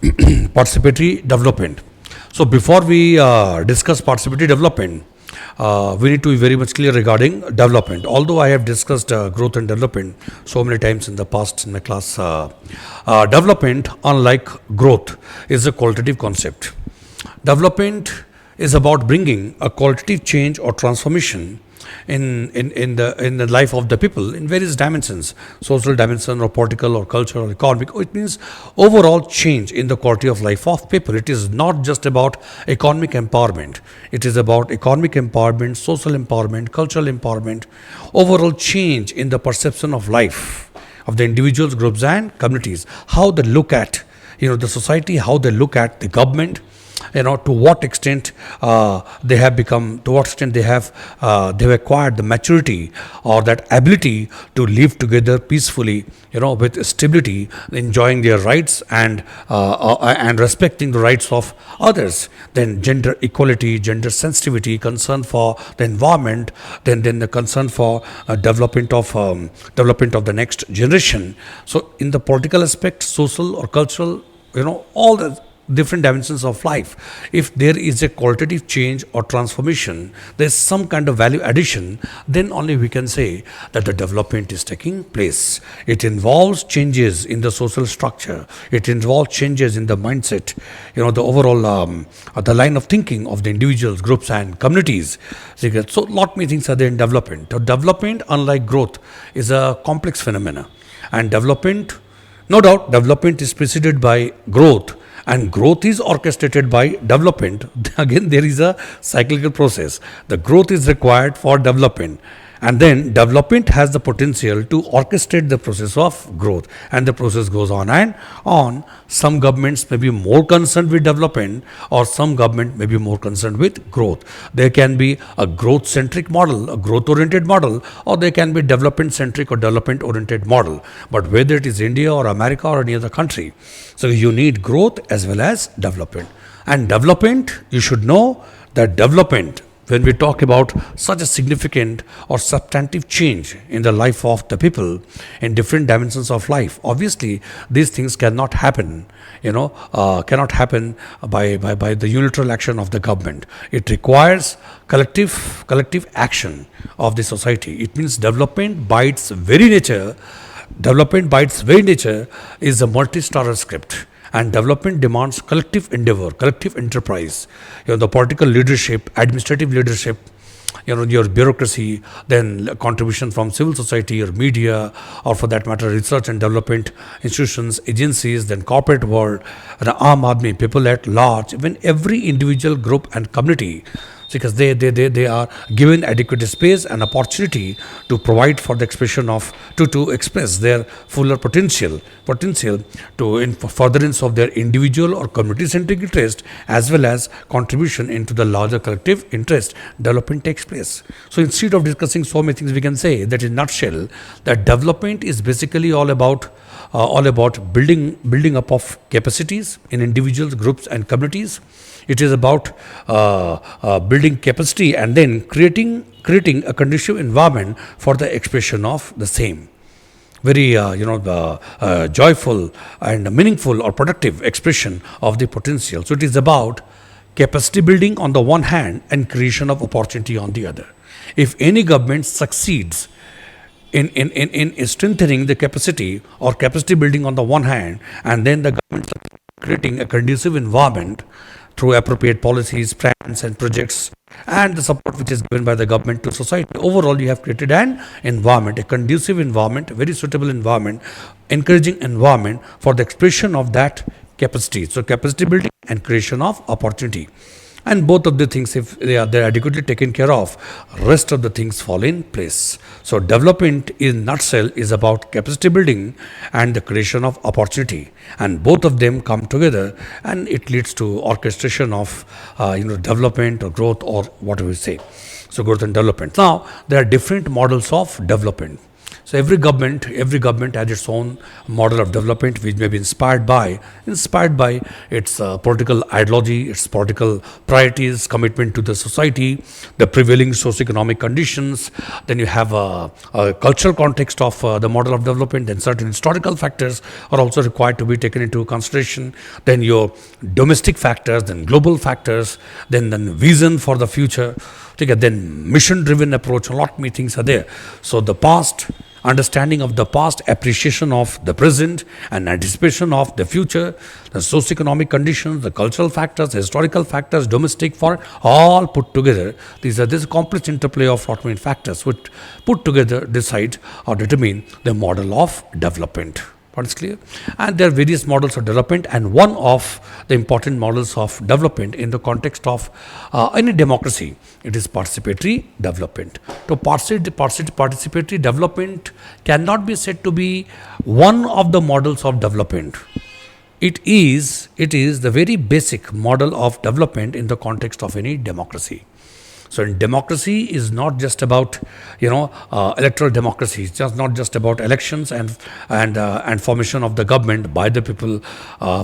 participatory development. So before we discuss participatory development, we need to be very much clear regarding development. Although I have discussed growth and development so many times in the past in my class, development, unlike growth, is a qualitative concept. Development is about bringing a qualitative change or transformation in the life of the people in various dimensions, social dimension or political or cultural or economic. It means overall change in the quality of life of people. It is not just about economic empowerment. It is about economic empowerment, social empowerment, cultural empowerment, overall change in the perception of life of the individuals, groups and communities, how they look at the society, how they look at the government, to what extent they have become, to what extent they've acquired the maturity or that ability to live together peacefully, with stability, enjoying their rights and respecting the rights of others. Then gender equality, gender sensitivity, concern for the environment, then the concern for development of the next generation. So in the political aspect, social or cultural, all the different dimensions of life, if there is a qualitative change or transformation, there's some kind of value addition, then only we can say that the development is taking place. It involves changes in the social structure, it involves changes in the mindset, the overall the line of thinking of the individuals, groups and communities. So lot many things are there in development. So development, unlike growth, is a complex phenomena, and development, no doubt, development is preceded by growth, and growth is orchestrated by development. Again, there is a cyclical process. The growth is required for development, and then development has the potential to orchestrate the process of growth, and the process goes on and on. Some governments may be more concerned with development, or some government may be more concerned with growth. There can be a growth centric model, a growth oriented model, or there can be development centric or development oriented model. But whether it is India or America or any other country, so you need growth as well as development. And development, you should know that development, when we talk about such a significant or substantive change in the life of the people in different dimensions of life, obviously these things cannot happen, cannot happen by the unilateral action of the government. It requires collective action of the society. It means development by its very nature is a multi-starrer script. And development demands collective endeavor, collective enterprise. The political leadership, administrative leadership, your bureaucracy, then contribution from civil society or media, or for that matter, research and development institutions, agencies, then corporate world, the Aam Aadmi, people at large, even every individual group and community, because they are given adequate space and opportunity to provide for the expression of, to express their fuller potential to in furtherance of their individual or community centric interest, as well as contribution into the larger collective interest. Development takes place. So instead of discussing so many things, we can say that in a nutshell, that development is basically all about building up of capacities in individuals, groups and communities. It is about building capacity and then creating a conducive environment for the expression of the same. Very joyful and meaningful or productive expression of the potential. So it is about capacity building on the one hand and creation of opportunity on the other. If any government succeeds in strengthening the capacity or capacity building on the one hand, and then the government creating a conducive environment through appropriate policies, plans and projects, and the support which is given by the government to society. Overall, you have created an environment, a conducive environment, a very suitable environment, encouraging environment for the expression of that capacity. So capacity building and creation of opportunity. And both of the things, if they're adequately taken care of, rest of the things fall in place. So development in nutshell is about capacity building and the creation of opportunity, and both of them come together, and it leads to orchestration of development or growth, or whatever we say. So growth and development. Now there are different models of development. So every government has its own model of development, which may be inspired by its political ideology, its political priorities, commitment to the society, the prevailing socio-economic conditions. Then you have a cultural context of the model of development. Then certain historical factors are also required to be taken into consideration. Then your domestic factors, then global factors, then vision for the future. Okay, then mission-driven approach. A lot many things are there. So the past, understanding of the past, appreciation of the present, and anticipation of the future, the socioeconomic conditions, the cultural factors, the historical factors, domestic, foreign, all put together. These are this complex interplay of lot many factors which put together decide or determine the model of development. What is clear? And there are various models of development, and one of the important models of development in the context of any democracy, it is participatory development. So participatory development cannot be said to be one of the models of development. It is the very basic model of development in the context of any democracy. So in democracy is not just about electoral democracy. It's just not just about elections and formation of the government by the people,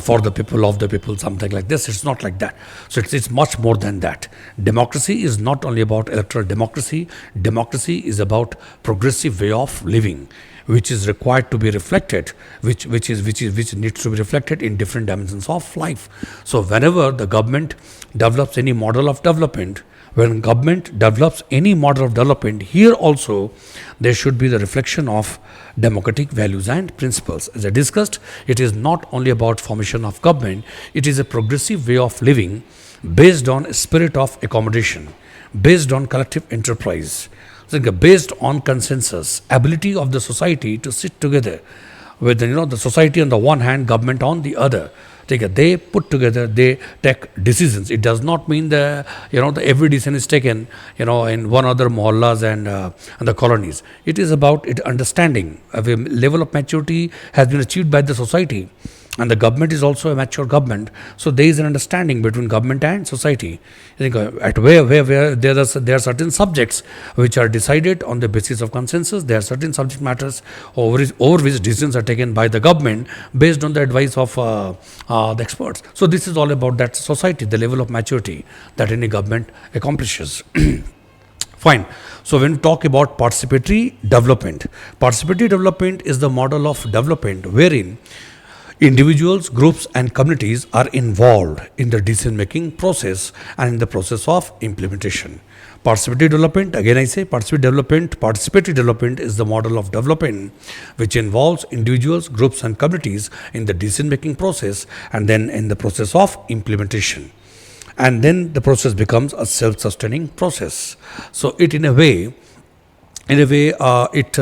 for the people, of the people, something like this. It's not like that. So it's much more than that. Democracy is not only about electoral democracy. Democracy is about progressive way of living, which is required to be reflected, which needs to be reflected in different dimensions of life. So whenever the government develops any model of development, when government develops any model of development, here also there should be the reflection of democratic values and principles. As I discussed, it is not only about formation of government, it is a progressive way of living based on a spirit of accommodation, based on collective enterprise, based on consensus, ability of the society to sit together with the society on the one hand, government on the other. They put together, they take decisions. It does not mean the every decision is taken in one other mohallas and the colonies. It is about understanding. A level of maturity has been achieved by the society, and the government is also a mature government. So there is an understanding between government and society. I think at where there are certain subjects which are decided on the basis of consensus. There are certain subject matters over which decisions are taken by the government based on the advice of the experts. So this is all about that society, the level of maturity that any government accomplishes. Fine. So when we talk about participatory development is the model of development wherein individuals, groups, and communities are involved in the decision-making process and in the process of implementation. Participatory development, again I say, participatory development is the model of development which involves individuals, groups, and communities in the decision-making process and then in the process of implementation. And then the process becomes a self-sustaining process. So it in a way, it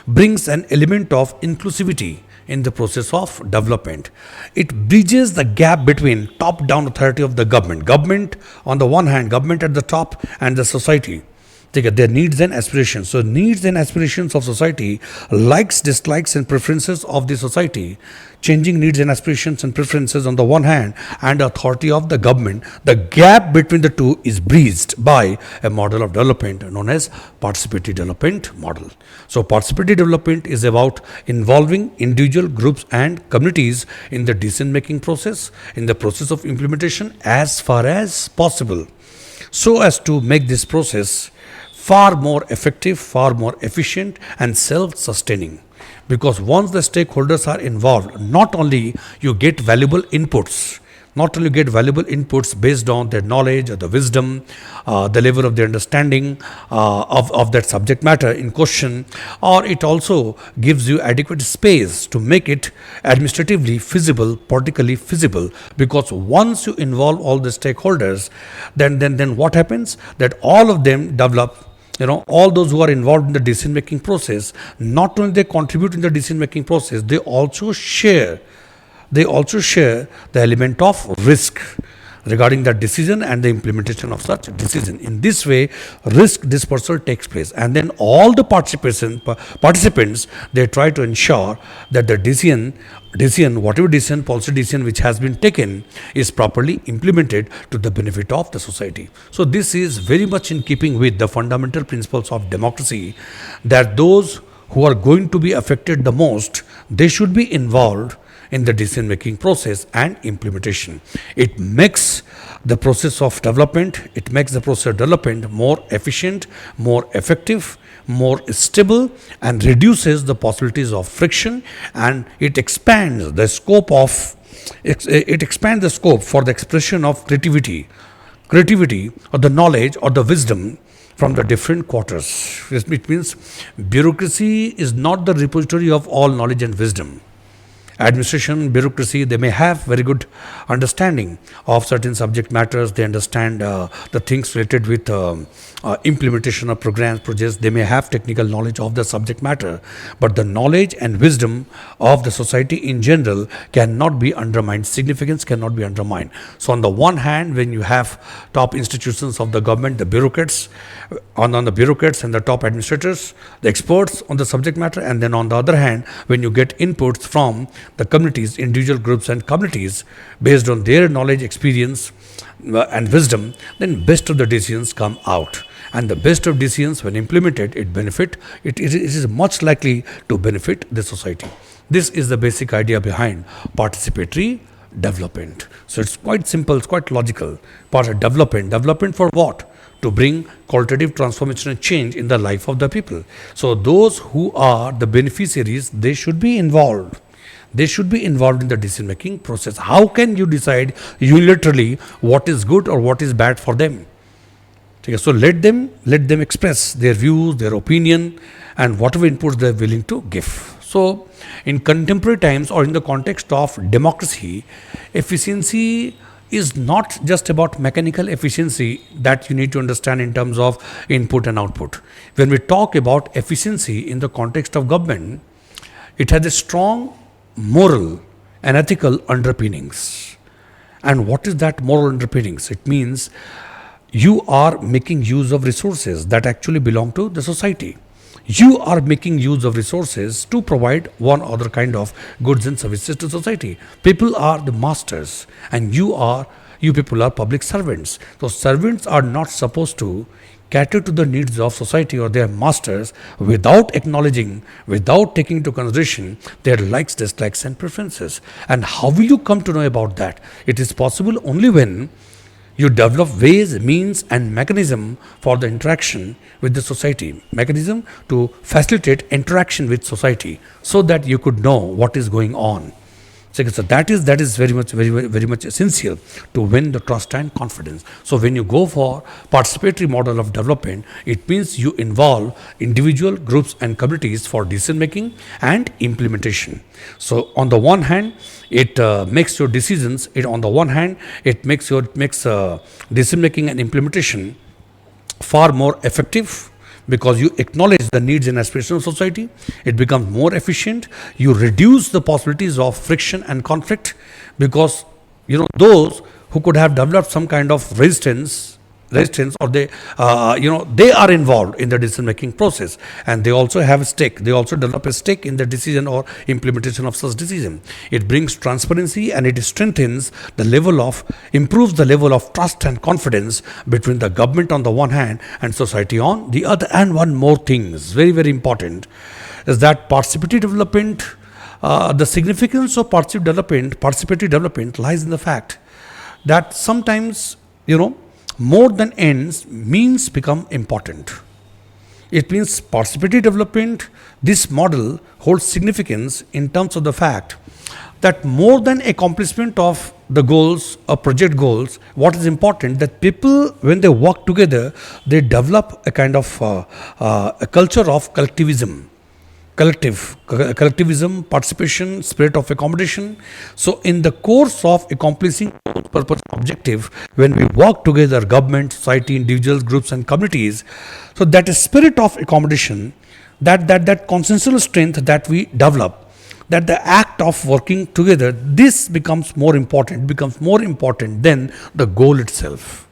brings an element of inclusivity in the process of development. It bridges the gap between top-down authority of the government. Government on the one hand, government at the top, and the society. Their needs and aspirations. So needs and aspirations of society, likes, dislikes, and preferences of the society, changing needs and aspirations and preferences on the one hand, and authority of the government. The gap between the two is bridged by a model of development known as participatory development model. So participatory development is about involving individual, groups, and communities in the decision-making process, in the process of implementation as far as possible, so as to make this process far more effective, far more efficient, and self-sustaining. Because once the stakeholders are involved, not only you get valuable inputs based on their knowledge or the wisdom, the level of their understanding of that subject matter in question, or it also gives you adequate space to make it administratively feasible, politically feasible. Because once you involve all the stakeholders, then what happens? That all of them develop. All those who are involved in the decision-making process, not only they contribute in the decision-making process, they also share the element of risk regarding that decision and the implementation of such decision. In this way, risk dispersal takes place, and then all the participants they try to ensure that the whatever decision, policy decision which has been taken is properly implemented to the benefit of the society. So this is very much in keeping with the fundamental principles of democracy, that those who are going to be affected the most, they should be involved in the decision making process and implementation. It makes the process of development, it makes the process of development more efficient, more effective, more stable, and reduces the possibilities of friction, and it expands the scope for the expression of creativity or the knowledge or the wisdom from the different quarters. It means bureaucracy is not the repository of all knowledge and wisdom. Administration, bureaucracy, they may have very good understanding of certain subject matters. They understand the things related with implementation of programs, projects. They may have technical knowledge of the subject matter, but the knowledge and wisdom of the society in general cannot be undermined. Significance cannot be undermined. So on the one hand, when you have top institutions of the government, the bureaucrats, on the bureaucrats and the top administrators, the experts on the subject matter, and then on the other hand, when you get inputs from the communities, individual groups and communities based on their knowledge, experience and wisdom, then best of the decisions come out. And the best of decisions, when implemented, it is much likely to benefit the society. This is the basic idea behind participatory development. So it's quite simple, it's quite logical. Part of development for what? To bring qualitative transformation and change in the life of the people. So those who are the beneficiaries, they should be involved. They should be involved in the decision making process. How can you decide unilaterally what is good or what is bad for them? Okay, so let them express their views, their opinion, and whatever inputs they are willing to give. So in contemporary times, or in the context of democracy, efficiency is not just about mechanical efficiency that you need to understand in terms of input and output. When we talk about efficiency in the context of government, it has a strong moral and ethical underpinnings. And what is that moral underpinnings? It means you are making use of resources that actually belong to the society. You are making use of resources to provide one other kind of goods and services to society. People are the masters, and you people are public servants. So servants are not supposed to cater to the needs of society or their masters without acknowledging, without taking into consideration their likes, dislikes and preferences. And how will you come to know about that? It is possible only when you develop ways, means and mechanism for the interaction with the society, mechanism to facilitate interaction with society, so that you could know what is going on. So that is very much essential to win the trust and confidence. So when you go for participatory model of development, it means you involve individual groups and communities for decision making and implementation. So on the one hand, it makes your decisions. It makes decision making and implementation far more effective, because you acknowledge the needs and aspirations of society. It becomes more efficient. You reduce the possibilities of friction and conflict, because those who could have developed some kind of resistance, or they are involved in the decision making process, and they also have a stake. They also develop a stake in the decision or implementation of such decision. It brings transparency, and it improves the level of trust and confidence between the government on the one hand and society on the other. And one more thing is very, very important, is that participatory development, the significance of participatory development lies in the fact that sometimes, more than ends, means become important. It means participatory development, this model holds significance in terms of the fact that more than accomplishment of the goals or project goals, what is important, that people, when they work together, they develop a kind of a culture of collectivism, participation, spirit of accommodation. So in the course of accomplishing purpose objective, when we work together, government, society, individuals, groups and communities, so that is spirit of accommodation, that consensual strength that we develop, that the act of working together, this becomes more important than the goal itself.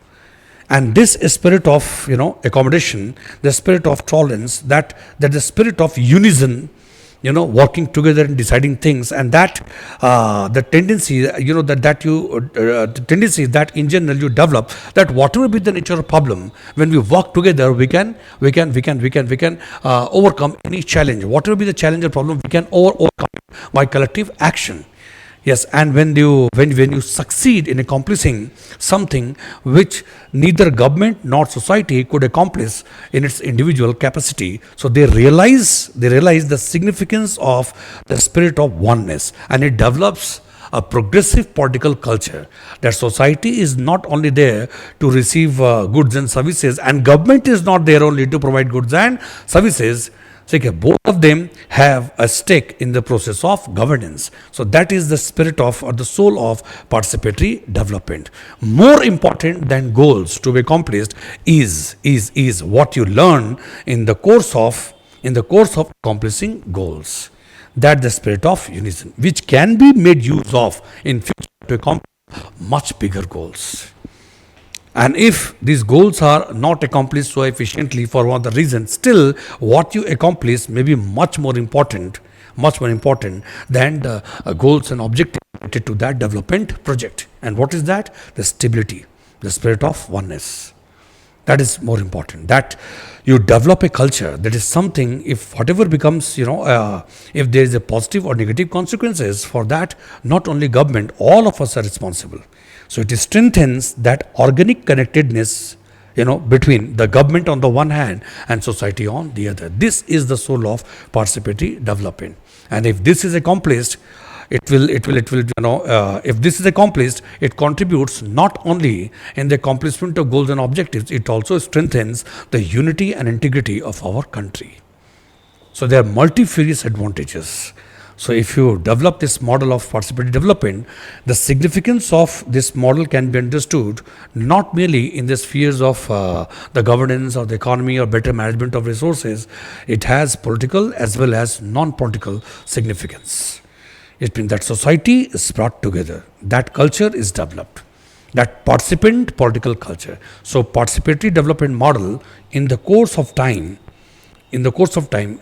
And this spirit of accommodation, the spirit of tolerance, that the spirit of unison, working together and deciding things, and that the tendency, the tendency that in general you develop, that whatever be the nature of problem, when we work together, we can overcome any challenge. Whatever be the challenge or problem, we can overcome it by collective action. Yes, and when you succeed in accomplishing something which neither government nor society could accomplish in its individual capacity, so they realize the significance of the spirit of oneness, and it develops a progressive political culture, that society is not only there to receive goods and services, and government is not there only to provide goods and services. So okay, both of them have a stake in the process of governance. So that is the spirit of, or the soul of, participatory development. More important than goals to be accomplished is what you learn in the course of accomplishing goals. That the spirit of unison, which can be made use of in future to accomplish much bigger goals. And if these goals are not accomplished so efficiently for one of the reasons, still what you accomplish may be much more important than the goals and objectives related to that development project. And what is that? The stability, the spirit of oneness. That is more important. That you develop a culture, that is something, if whatever becomes, if there is a positive or negative consequences for that, not only government, all of us are responsible. So it strengthens that organic connectedness, between the government on the one hand and society on the other. This is the soul of participatory development. And if this is accomplished, if this is accomplished, it contributes not only in the accomplishment of goals and objectives, it also strengthens the unity and integrity of our country. So there are multifarious advantages. So if you develop this model of participatory development, the significance of this model can be understood not merely in the spheres of the governance or the economy or better management of resources. It has political as well as non-political significance. It means that society is brought together, that culture is developed, that participant political culture. So participatory development model in the course of time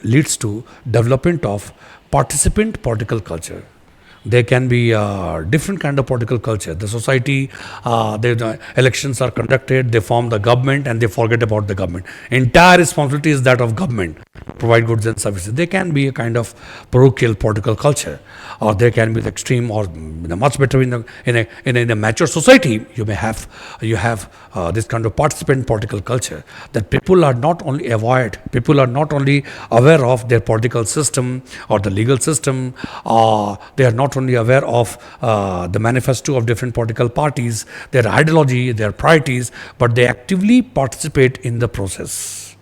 leads to development of participant political culture. There can be different kind of political culture. The society, the elections are conducted, they form the government and they forget about the government. Entire responsibility is that of government to provide goods and services. There can be a kind of parochial political culture, or there can be the extreme, or much better in a mature society. You have this kind of participant political culture, that people are not only aware of their political system or the legal system, they are not only aware of the manifesto of different political parties, their ideology, their priorities, but they actively participate in the process.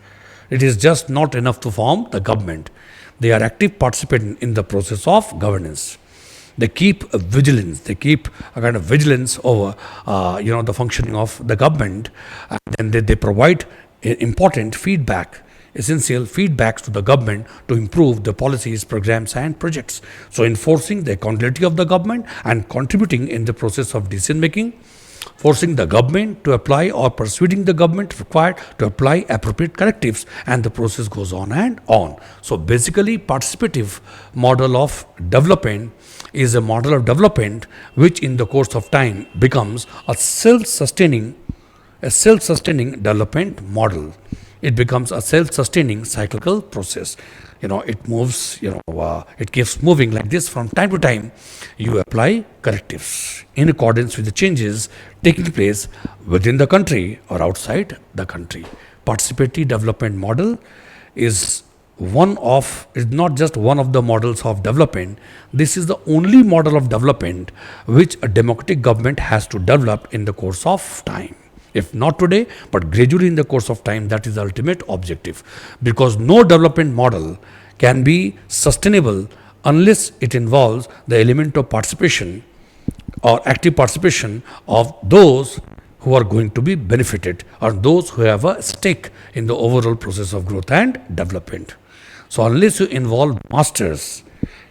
It is just not enough to form the government. They are active participants in the process of governance. They keep vigilance. They keep a kind of vigilance over, the functioning of the government, and then they provide important feedback, essential feedbacks to the government to improve the policies, programs, and projects. So enforcing the accountability of the government and contributing in the process of decision making, forcing the government to apply or persuading the government required to apply appropriate correctives, and the process goes on and on. So basically, participative model of development is a model of development which in the course of time becomes a self-sustaining development model. It becomes a self-sustaining cyclical process. It moves, it keeps moving like this. From time to time, you apply correctives in accordance with the changes taking place within the country or outside the country. Participatory development model is not just one of the models of development. This is the only model of development which a democratic government has to develop in the course of time. If not today, but gradually in the course of time, that is the ultimate objective. Because no development model can be sustainable unless it involves the element of participation or active participation of those who are going to be benefited, or those who have a stake in the overall process of growth and development. So unless you involve masters,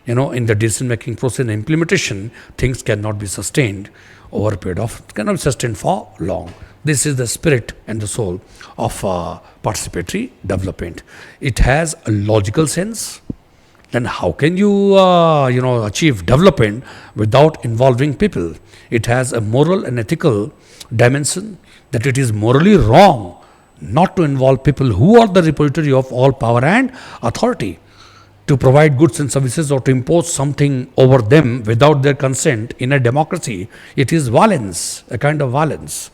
in the decision making process and implementation, things cannot be sustained cannot be sustained for long. This is the spirit and the soul of participatory development. It has a logical sense. then how can you, achieve development without involving people? It has a moral and ethical dimension, that it is morally wrong not to involve people who are the repository of all power and authority. To provide goods and services or to impose something over them without their consent in a democracy, it is violence, a kind of violence.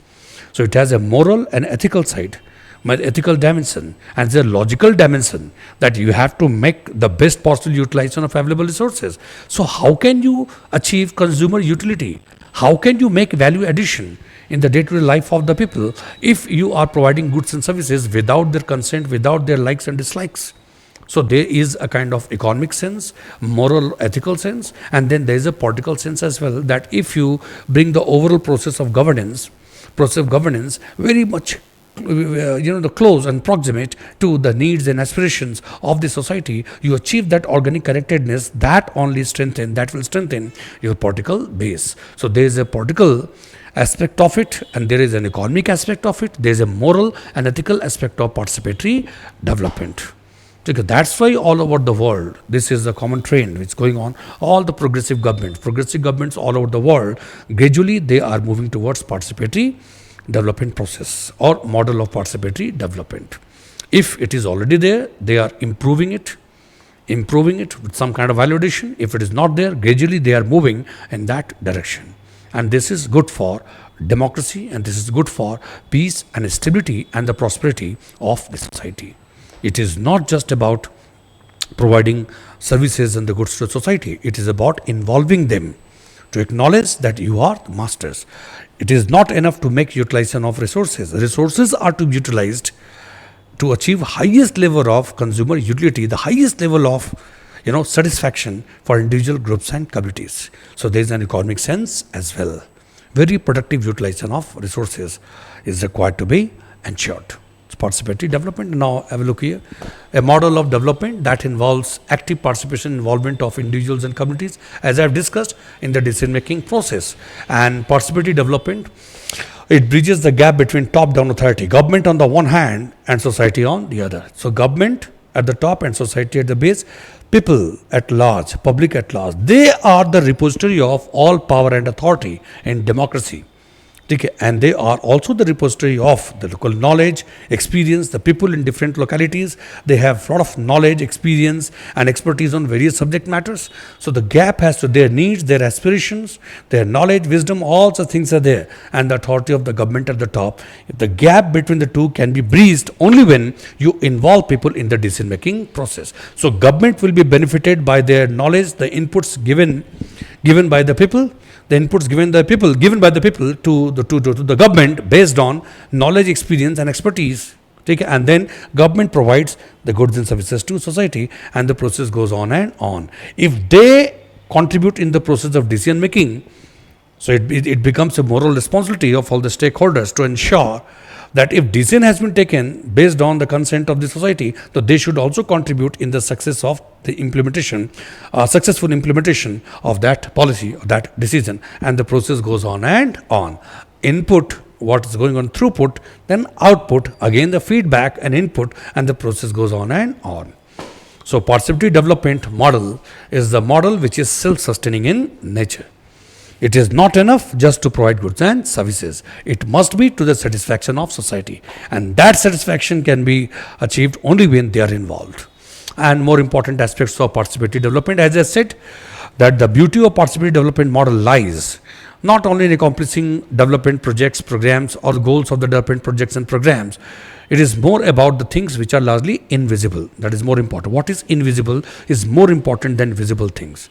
So it has a moral and ethical side, my ethical dimension, and the logical dimension, that you have to make the best possible utilization of available resources. So how can you achieve consumer utility? How can you make value addition in the day-to-day life of the people if you are providing goods and services without their consent, without their likes and dislikes? So there is a kind of economic sense, moral, ethical sense, and then there is a political sense as well, that if you bring the overall process of governance very much the close and proximate to the needs and aspirations of the society, you achieve that organic connectedness that will strengthen your political base. So there is a political aspect of it, and there is an economic aspect of it. There is a moral and ethical aspect of participatory development. Okay, that's why all over the world, this is a common trend which is going on. All the progressive governments all over the world, gradually they are moving towards participatory development process or model of participatory development. If it is already there, they are improving it with some kind of validation. If it is not there, gradually they are moving in that direction. And this is good for democracy, and this is good for peace and stability and the prosperity of the society. It is not just about providing services and the goods to society. It is about involving them to acknowledge that you are the masters. It is not enough to make utilization of resources. Resources are to be utilized to achieve highest level of consumer utility, the highest level of satisfaction for individual groups and communities. So there is an economic sense as well. Very productive utilization of resources is required to be ensured. Participatory development. Now have a look here. A model of development that involves active participation, involvement of individuals and communities, as I have discussed, in the decision-making process. And participatory development, it bridges the gap between top-down authority, government on the one hand and society on the other. So government at the top and society at the base, people at large, public at large, they are the repository of all power and authority in democracy. And they are also the repository of the local knowledge, experience. The people in different localities, they have a lot of knowledge, experience and expertise on various subject matters. So the gap has to their needs, their aspirations, their knowledge, wisdom, all such things are there. And the authority of the government at the top. If the gap between the two can be breached only when you involve people in the decision making process. So government will be benefited by their knowledge, the inputs given by the people, the inputs given by the people to the government based on knowledge, experience and expertise. And then government provides the goods and services to society, and the process goes on and on. If they contribute in the process of decision making, so it becomes a moral responsibility of all the stakeholders to ensure that if decision has been taken based on the consent of the society, so they should also contribute in the success of the successful implementation of that policy, or that decision, and the process goes on and on. Input, what is going on, throughput, then output, again the feedback and input, and the process goes on and on. So participatory development model is the model which is self-sustaining in nature. It is not enough just to provide goods and services. It must be to the satisfaction of society. And that satisfaction can be achieved only when they are involved. And more important aspects of participatory development, as I said, that the beauty of participatory development model lies not only in accomplishing development projects, programs, or goals of the development projects and programs. It is more about the things which are largely invisible. That is more important. What is invisible is more important than visible things.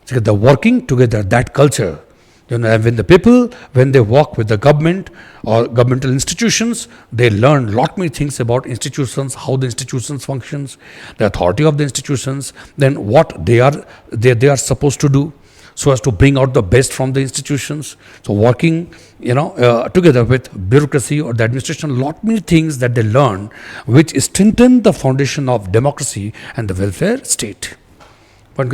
So the working together, that culture, when the people, when they work with the government or governmental institutions, they learn lot many things about institutions, how the institutions functions, the authority of the institutions, then what they are supposed to do, so as to bring out the best from the institutions. So working, together with bureaucracy or the administration, lot many things that they learn, which strengthen the foundation of democracy and the welfare state.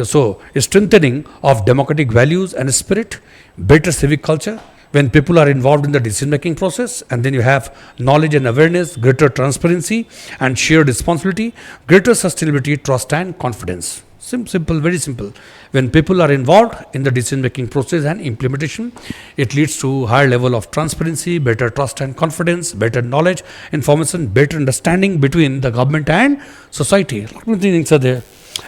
So strengthening of democratic values and spirit, better civic culture, when people are involved in the decision making process, and then you have knowledge and awareness, greater transparency and shared responsibility, greater sustainability, trust and confidence. Simple, very simple. When people are involved in the decision making process and implementation, it leads to higher level of transparency, better trust and confidence, better knowledge, information, better understanding between the government and society. A lot of things are there.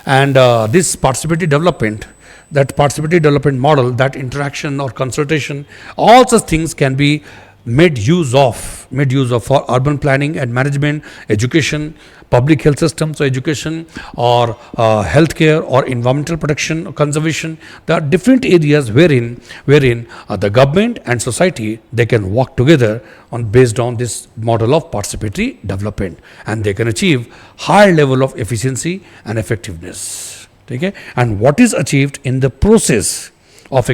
And this participatory development, that participatory development model, that interaction or consultation, all such things can be made use of for urban planning and management, education, public health systems, so education or healthcare or environmental protection or conservation. There are different areas wherein the government and society, they can work together on based on this model of participatory development, and they can achieve higher level of efficiency and effectiveness. Okay? And what is achieved in the process of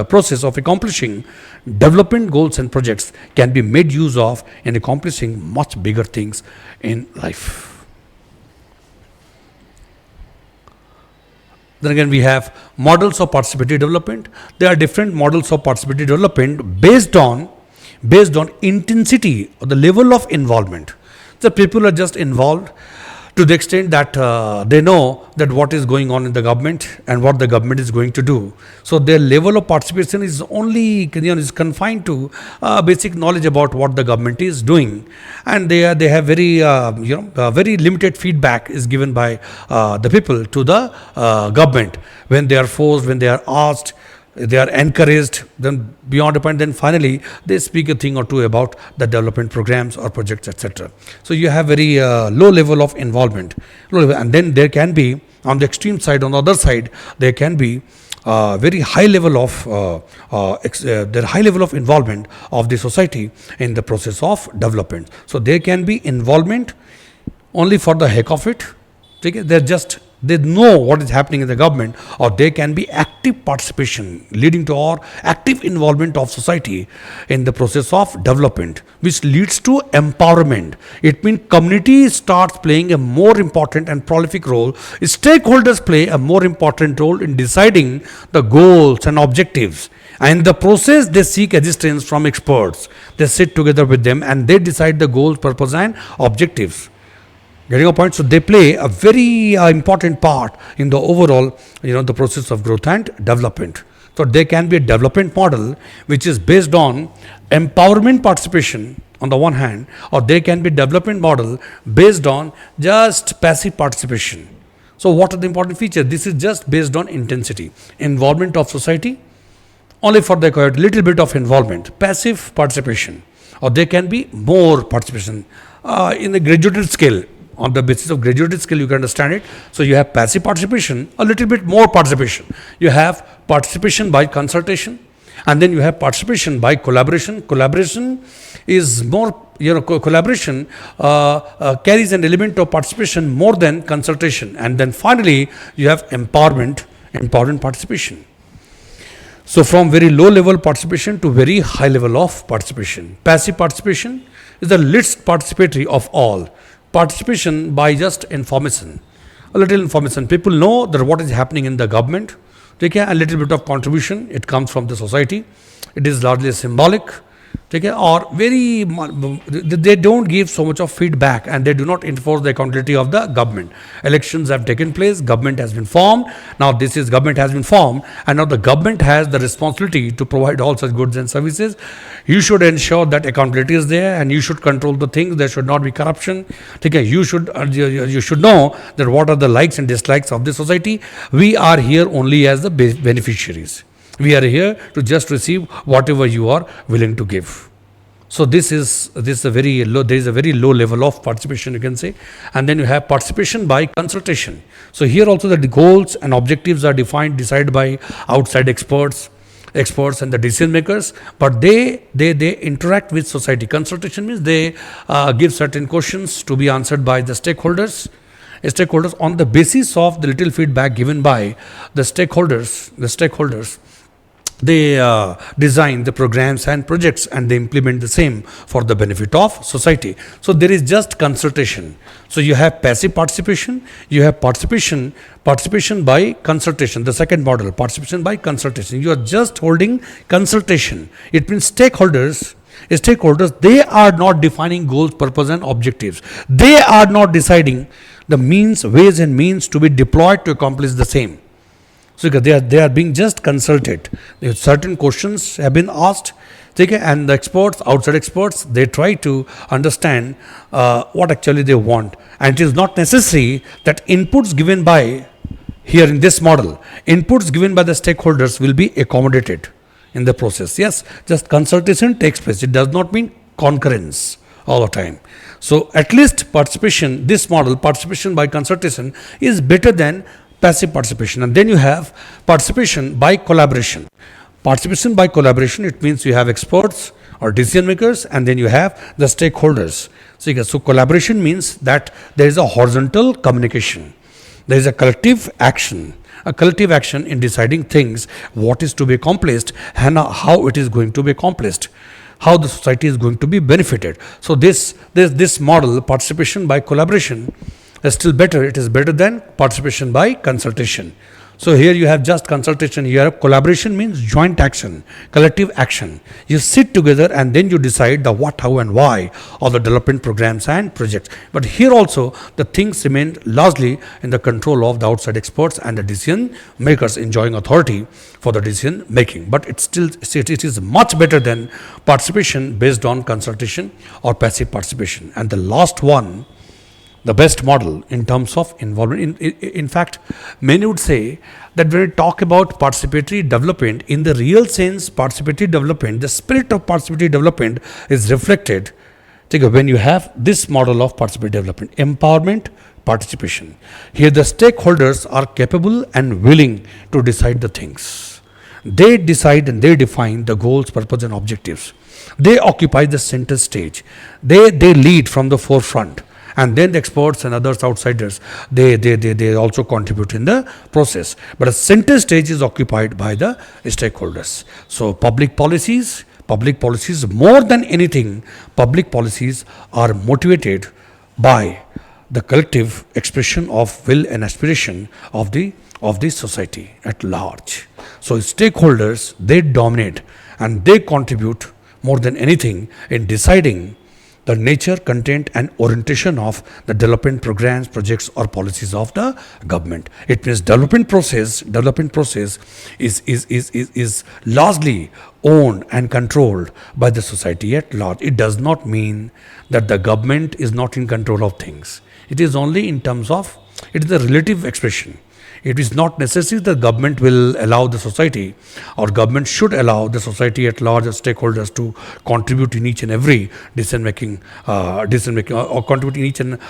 process of accomplishing development goals and projects can be made use of in accomplishing much bigger things in life. Then again, we have models of participatory development. There are different models of participatory development based on intensity or the level of involvement. The people are just involved to the extent that they know that what is going on in the government and what the government is going to do. So their level of participation is only is confined to basic knowledge about what the government is doing, and they have very very limited feedback is given by the people to the government. When they are forced, when they are asked, they are encouraged, then beyond a point, then finally they speak a thing or two about the development programs or projects, etc. So you have very low level of involvement, and then there can be on the extreme side, on the other side, there can be very high level of high level of involvement of the society in the process of development. So there can be involvement only for the heck of it. They know what is happening in the government, or there can be active participation leading to or active involvement of society in the process of development, which leads to empowerment. It means community starts playing a more important and prolific role. Stakeholders play a more important role in deciding the goals and objectives. And in the process, they seek assistance from experts. They sit together with them and they decide the goals, purpose and objectives. Getting a point? So they play a very important part in the overall, the process of growth and development. So there can be a development model which is based on empowerment participation on the one hand, or there can be development model based on just passive participation. So what are the important features? This is just based on intensity, involvement of society, only for the little bit of involvement, passive participation, or there can be more participation in the graduated scale. On the basis of graduated skill, you can understand it. So you have passive participation, a little bit more participation. You have participation by consultation, and then you have participation by collaboration. Collaboration is more, collaboration carries an element of participation more than consultation. And then finally, you have empowerment participation. So from very low level participation to very high level of participation. Passive participation is the least participatory of all. Participation by just information, a little information. People know that what is happening in the government. Take a little bit of contribution. It comes from the society. It is largely symbolic. Take or very, they don't give so much of feedback, and they do not enforce the accountability of the government. Elections have taken place. Government has been formed. Now government has been formed, and now the government has the responsibility to provide all such goods and services. You should ensure that accountability is there, and you should control the things. There should not be corruption. Okay, you should know that what are the likes and dislikes of the society. We are here only as the beneficiaries. We are here to just receive whatever you are willing to give. So this is a very low. There is a very low level of participation, you can say, and then you have participation by consultation. So here also the goals and objectives are decided by outside experts and the decision makers, but they interact with society. Consultation means they give certain questions to be answered by the stakeholders on the basis of the little feedback given by the stakeholders. they design the programs and projects and they implement the same for the benefit of society. So there is just consultation. So you have passive participation, you have participation by consultation. The second model, participation by consultation. You are just holding consultation. It means stakeholders, they are not defining goals, purpose and objectives. They are not deciding the means, ways and means to be deployed to accomplish the same. So they are being just consulted. Certain questions have been asked, okay, and the experts, outside experts, they try to understand what actually they want. And it is not necessary that inputs given by, here in this model, inputs given by the stakeholders will be accommodated in the process. Yes, just consultation takes place. It does not mean concurrence all the time. So at least participation, this model, participation by consultation, is better than passive participation. And then you have participation by collaboration. Participation by collaboration, it means you have experts or decision makers and then you have the stakeholders. So collaboration means that there is a horizontal communication. There is a collective action in deciding things, what is to be accomplished and how it is going to be accomplished, how the society is going to be benefited. So this model, participation by collaboration, is still better. It is better than participation by consultation. So here you have just consultation. Here collaboration means joint action, collective action. You sit together and then you decide the what, how and why of the development programs and projects. But here also the things remain largely in the control of the outside experts and the decision makers enjoying authority for the decision making. But it is much better than participation based on consultation or passive participation. And the last one, the best model in terms of involvement. In fact, many would say that when we talk about participatory development, in the real sense, participatory development, the spirit of participatory development is reflected when you have this model of participatory development, empowerment, participation. Here the stakeholders are capable and willing to decide the things. They decide and they define the goals, purpose and objectives. They occupy the center stage. They lead from the forefront. And then the experts and others, outsiders, they also contribute in the process. But a center stage is occupied by the stakeholders. So public policies, more than anything, public policies are motivated by the collective expression of will and aspiration of the society at large. So stakeholders, they dominate and they contribute more than anything in deciding the nature, content and orientation of the development programs, projects or policies of the government. It means development process is largely owned and controlled by the society at large. It does not mean that the government is not in control of things. It is only in terms of, it is a relative expression. It is not necessary that government will allow the society or government should allow the society at large as stakeholders to contribute in each and every decision making or contribute in each and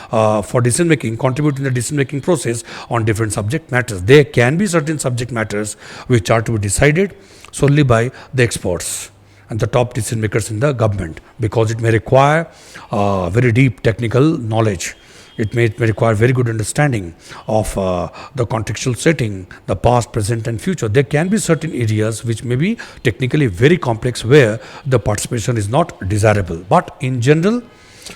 for decision making, contribute in the decision making process on different subject matters. There can be certain subject matters which are to be decided solely by the experts and the top decision makers in the government, because it may require very deep technical knowledge. It may require very good understanding of the contextual setting, the past, present and future. There can be certain areas which may be technically very complex where the participation is not desirable. But in general,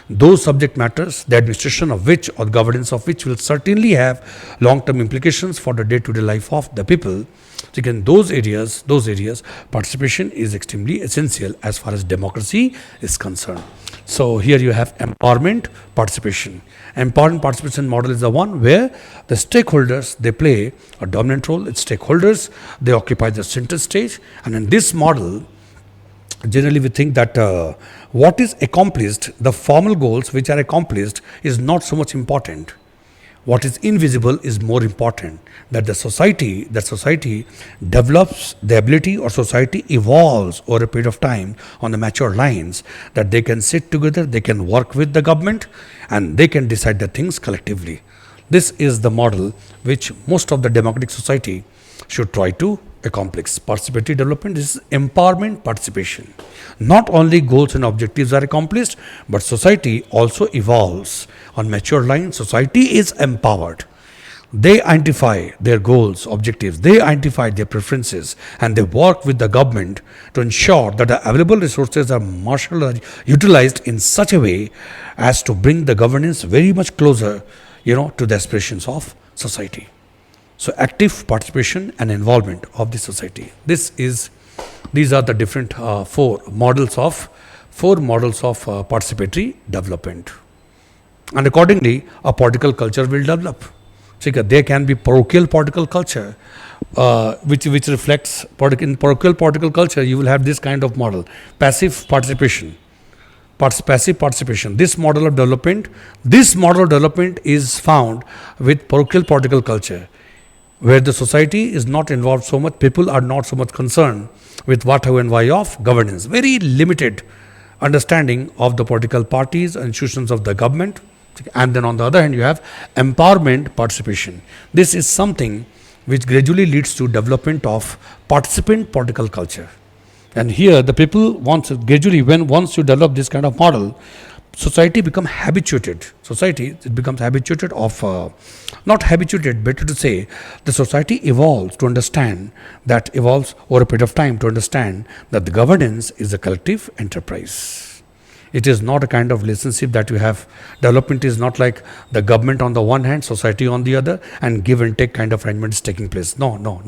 those subject matters, the administration of which or governance of which will certainly have long-term implications for the day-to-day life of the people. So again, those areas, participation is extremely essential as far as democracy is concerned. So here you have empowerment, participation. Empowerment participation model is the one where the stakeholders, they play a dominant role. It's stakeholders, they occupy the center stage. And in this model, generally we think that what is accomplished, the formal goals which are accomplished is not so much important. What is invisible is more important, that the society develops the ability or society evolves over a period of time on the mature lines, that they can sit together, they can work with the government and they can decide the things collectively. This is the model which most of the democratic society should try to accomplish. Participatory development is empowerment participation. Not only goals and objectives are accomplished, but society also evolves on mature lines. Society is empowered. They identify their goals, objectives, they identify their preferences, and they work with the government to ensure that the available resources are marshaled, utilized in such a way as to bring the governance very much closer, to the aspirations of society. So active participation and involvement of the society. These are the different four models of participatory development, and accordingly, a political culture will develop. There can be parochial political culture, which reflects in parochial political culture. You will have this kind of model: passive participation. Passive participation. This model of development is found with parochial political culture, where the society is not involved so much. People are not so much concerned with what, how, and why of governance. Very limited understanding of the political parties and institutions of the government. And then on the other hand, you have empowerment participation. This is something which gradually leads to development of participant political culture. And here the people once you develop this kind of model, society becomes habituated. Not habituated, better to say, the society evolves over a period of time to understand that the governance is a collective enterprise. It is not a kind of relationship that you have. Development is not like the government on the one hand, society on the other, and give and take kind of arrangement is taking place. No.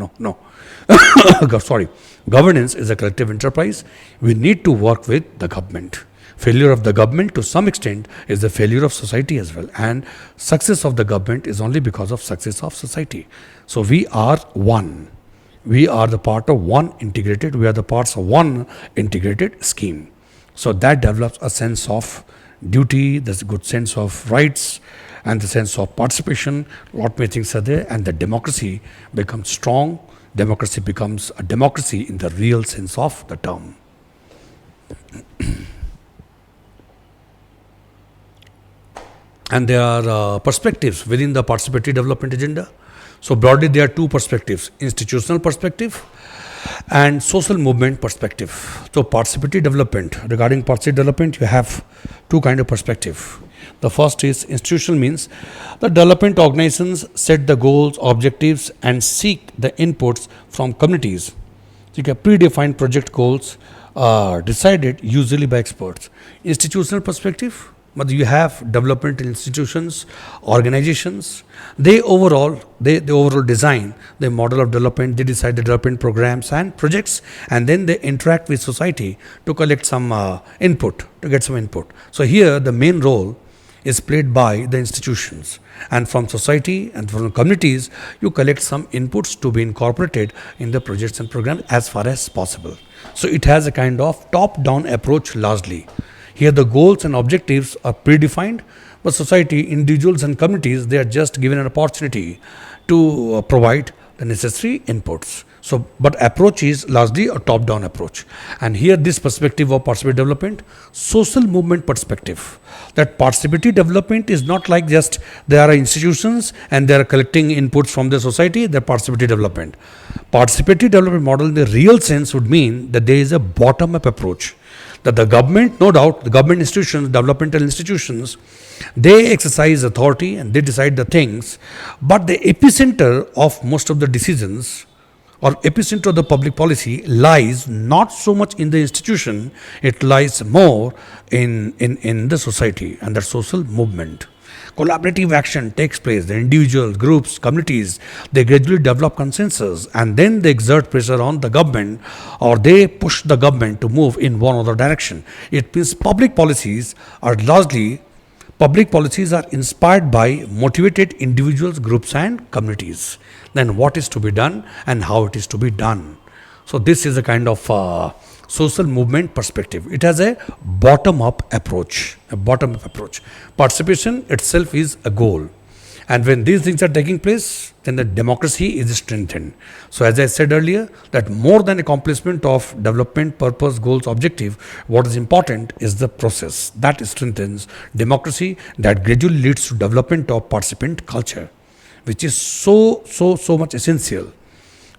Sorry. Governance is a collective enterprise. We need to work with the government. Failure of the government to some extent is the failure of society as well. And success of the government is only because of success of society. So we are one. We are the part of one integrated, we are the parts of one integrated scheme. So that develops a sense of duty, there's a good sense of rights, and the sense of participation. Lot many things are there, and the democracy becomes strong. Democracy becomes a democracy in the real sense of the term. And there are perspectives within the participatory development agenda. So broadly, there are two perspectives: institutional perspective and social movement perspective. So participatory development, regarding participatory development, you have two kind of perspective. The first is institutional, means the development organizations set the goals, objectives, and seek the inputs from communities. So you have predefined project goals decided usually by experts. Institutional perspective, but you have development institutions, organizations. They overall design the model of development. They decide the development programs and projects, and then they interact with society to collect some input, to get some input. So here the main role is played by the institutions, and from society and from communities you collect some inputs to be incorporated in the projects and programs as far as possible. So it has a kind of top-down approach largely. Here the goals and objectives are predefined, but society, individuals and communities, they are just given an opportunity to provide the necessary inputs. So, but approach is largely a top-down approach. And here this perspective of participatory development, social movement perspective, that participatory development is not like just there are institutions and they are collecting inputs from the society, the participatory development. Participatory development model in the real sense would mean that there is a bottom-up approach. That the government, no doubt, the government institutions, developmental institutions, they exercise authority and they decide the things, but the epicenter of most of the decisions or epicenter of the public policy lies not so much in the institution, it lies more in the society and the social movement. Collaborative action takes place. The individuals, groups, communities, they gradually develop consensus and then they exert pressure on the government, or they push the government to move in one other direction. It means public policies are inspired by motivated individuals, groups and communities. Then what is to be done and how it is to be done. So this is a kind of social movement perspective. It has a bottom-up approach. Participation itself is a goal. And when these things are taking place, then the democracy is strengthened. So as I said earlier, that more than accomplishment of development, purpose, goals, objective, what is important is the process that strengthens democracy, that gradually leads to development of participant culture, which is so much essential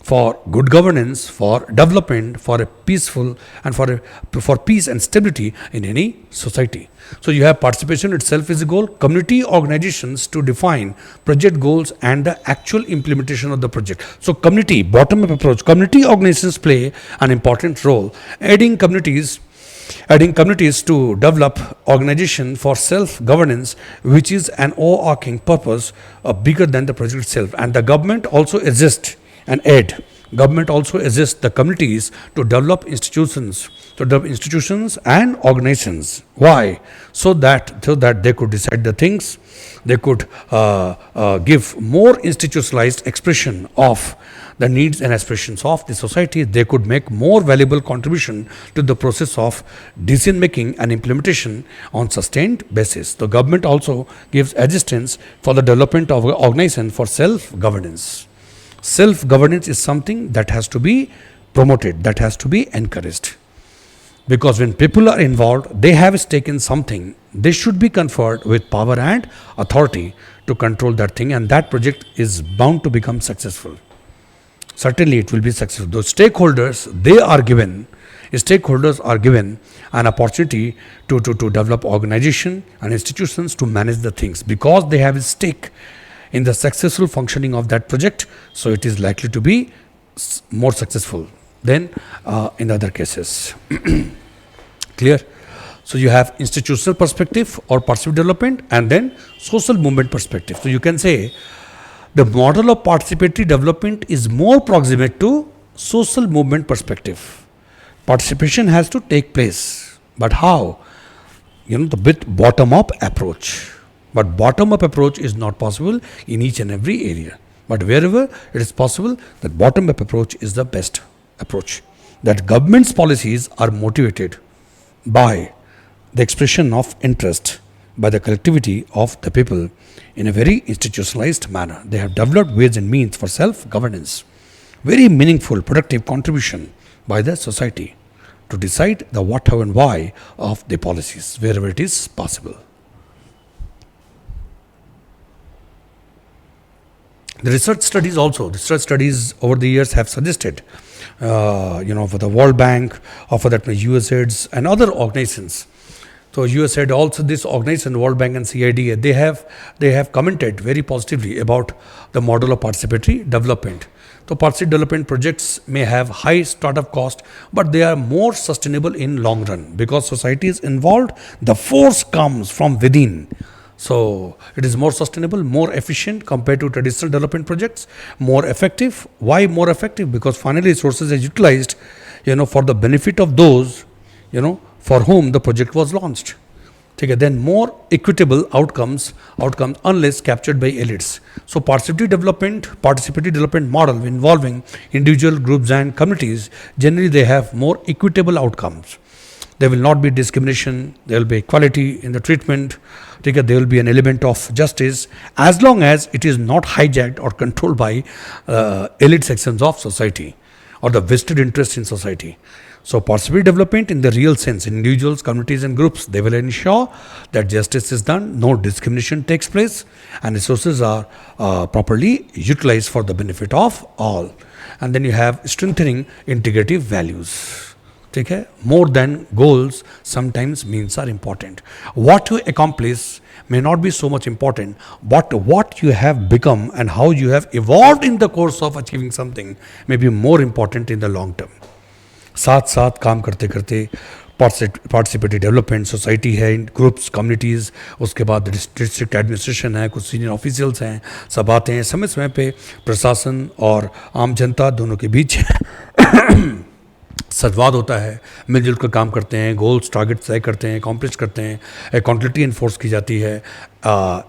for good governance, for development, for a peaceful and for peace and stability in any society. So you have participation itself is a goal, community organizations to define project goals and the actual implementation of the project. So community, bottom up approach, community organizations play an important role, adding communities to develop organization for self-governance, which is an overarching purpose bigger than the project itself. And the government also exists and aid. Government also assists the communities to develop institutions and organizations. Why? So that they could decide the things, they could give more institutionalized expression of the needs and aspirations of the society. They could make more valuable contribution to the process of decision making and implementation on sustained basis. The government also gives assistance for the development of organization for self-governance. Self-governance is something that has to be promoted, that has to be encouraged. Because when people are involved, they have a stake in something, they should be conferred with power and authority to control that thing, and that project is bound to become successful. Certainly it will be successful. Those stakeholders are given an opportunity to develop organization and institutions to manage the things, because they have a stake in the successful functioning of that project. So it is likely to be more successful than in other cases. Clear? So you have institutional perspective or participatory development, and then social movement perspective. So you can say the model of participatory development is more proximate to social movement perspective. Participation has to take place, but how? The bit bottom-up approach. But bottom-up approach is not possible in each and every area. But wherever it is possible, that bottom-up approach is the best approach. That government's policies are motivated by the expression of interest by the collectivity of the people in a very institutionalized manner. They have developed ways and means for self-governance. Very meaningful, productive contribution by the society to decide the what, how and why of the policies wherever it is possible. The research studies over the years have suggested, for the World Bank or for that USAIDs and other organizations. So USAID also, this organization, World Bank and CIDA, they have commented very positively about the model of participatory development. So participatory development projects may have high startup cost, but they are more sustainable in long run because society is involved. The force comes from within. So it is more sustainable, more efficient compared to traditional development projects, more effective. Why more effective? Because finally resources are utilized, for the benefit of those, for whom the project was launched. Okay, then more equitable outcomes unless captured by elites. So participatory development model involving individual groups and communities, generally they have more equitable outcomes. There will not be discrimination, there will be equality in the treatment, there will be an element of justice as long as it is not hijacked or controlled by elite sections of society or the vested interest in society. So participatory development in the real sense, individuals, communities and groups, they will ensure that justice is done, no discrimination takes place, and resources are properly utilized for the benefit of all. And then you have strengthening integrative values. Okay? More than goals, sometimes means are important. What you accomplish may not be so much important, but what you have become and how you have evolved in the course of achieving something may be more important in the long term. साथ साथ काम करते करते participatory development society है, groups, communities, उसके बाद district administration है, कुछ सीनियर ऑफिशियल्स हैं, सब आते हैं समय समय पे, प्रशासन और आम जनता दोनों के बीच संवाद होता है, मिलजुल कर काम करते हैं, गोल्स टारगेट तय करते हैं, अकॉम्प्लिश करते हैं, अकाउंटेबिलिटी इन्फोर्स की जाती है,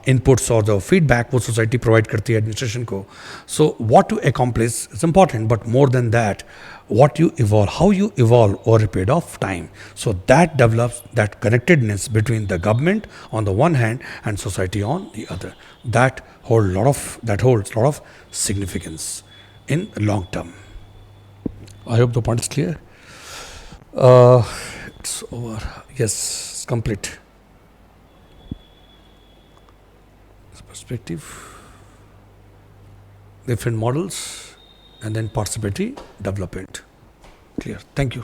इनपुट्स और जो फीडबैक वो सोसाइटी प्रोवाइड करती है एडमिनिस्ट्रेशन को. So what you accomplish is important, but more than that what you evolve, how you evolve over a period of time. So that develops that connectedness between the government on the one hand and society on the other. That holds a lot of significance in long term. I hope the point is clear. It's over. Yes, it's complete. Perspective, different models. and then participatory development. Clear. Thank you.